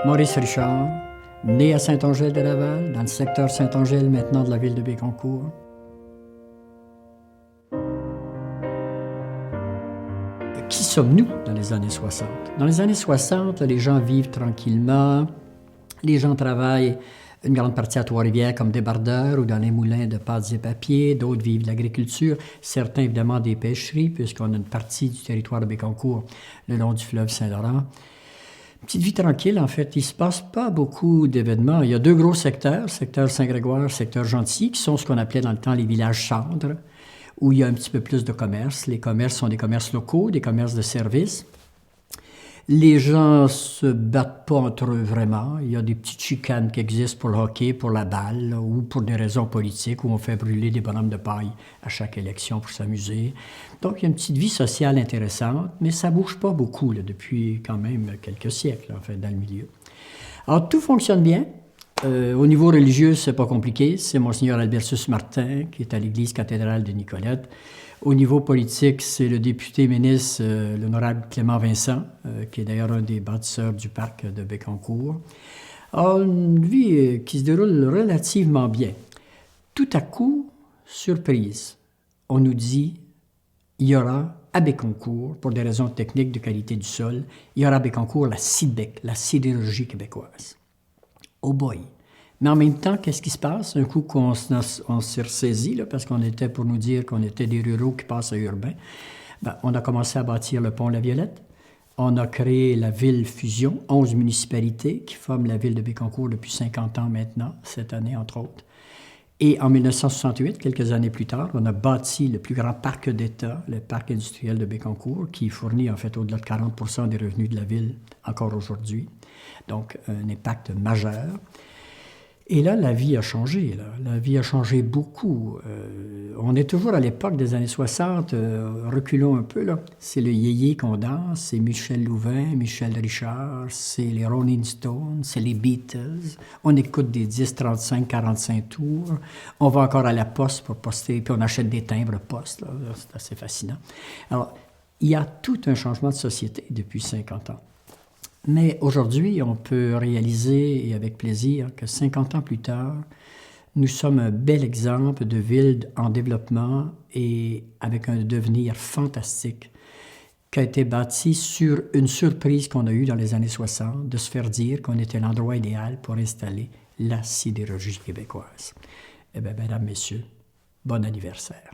Maurice Richard, né à Saint-Angèle-de-Laval, dans le secteur Saint-Angèle maintenant de la ville de Bécancour. Qui sommes-nous dans les années 60? Dans les années 60, les gens vivent tranquillement, les gens travaillent une grande partie à Trois-Rivières comme débardeurs ou dans les moulins de pâtes et papier, d'autres vivent de l'agriculture, certains évidemment des pêcheries, puisqu'on a une partie du territoire de Bécancour le long du fleuve Saint-Laurent. Petite vie tranquille, en fait. Il ne se passe pas beaucoup d'événements. Il y a deux gros secteurs, secteur Saint-Grégoire, secteur Gentilly, qui sont ce qu'on appelait dans le temps les villages cendres, où il y a un petit peu plus de commerce. Les commerces sont des commerces locaux, des commerces de services. Les gens se battent pas entre eux vraiment. Il y a des petites chicanes qui existent pour le hockey, pour la balle, là, ou pour des raisons politiques, où on fait brûler des bonhommes de paille à chaque élection pour s'amuser. Donc, il y a une petite vie sociale intéressante, mais ça bouge pas beaucoup là, depuis quand même quelques siècles, en fait, dans le milieu. Alors, tout fonctionne bien. Au niveau religieux, c'est pas compliqué. C'est Monseigneur Albertus Martin, qui est à l'église cathédrale de Nicolette. Au niveau politique, c'est le député ministre, l'honorable Clément Vincent, qui est d'ailleurs un des bâtisseurs du parc de Bécancour. Alors, une vie qui se déroule relativement bien. Tout à coup, surprise, on nous dit il y aura à Bécancour, pour des raisons techniques de qualité du sol, il y aura à Bécancour la SIDBEC, la sidérurgie québécoise. Oh boy! Mais en même temps, qu'est-ce qui se passe? Un coup qu'on s'est ressaisi, là, parce qu'on était pour nous dire qu'on était des ruraux qui passent à urbains, ben, on a commencé à bâtir le pont La Violette. On a créé la ville Fusion, 11 municipalités qui forment la ville de Bécancour depuis 50 ans maintenant, cette année entre autres. Et en 1968, quelques années plus tard, on a bâti le plus grand parc d'État, le parc industriel de Bécancour, qui fournit en fait au-delà de 40% des revenus de la ville encore aujourd'hui. Donc, un impact majeur. Et là, la vie a changé. Là. La vie a changé beaucoup. On est toujours à l'époque des années 60. Reculons un peu. Là. C'est le yéyé qu'on danse, c'est Michel Louvain, Michel Richard, c'est les Rolling Stones, c'est les Beatles. On écoute des 10, 35, 45 tours. On va encore à la poste pour poster, puis on achète des timbres poste. Là. C'est assez fascinant. Alors, il y a tout un changement de société depuis 50 ans. Mais aujourd'hui, on peut réaliser, et avec plaisir, que 50 ans plus tard, nous sommes un bel exemple de ville en développement et avec un devenir fantastique qui a été bâti sur une surprise qu'on a eue dans les années 60, de se faire dire qu'on était l'endroit idéal pour installer la sidérurgie québécoise. Eh bien, mesdames, messieurs, bon anniversaire.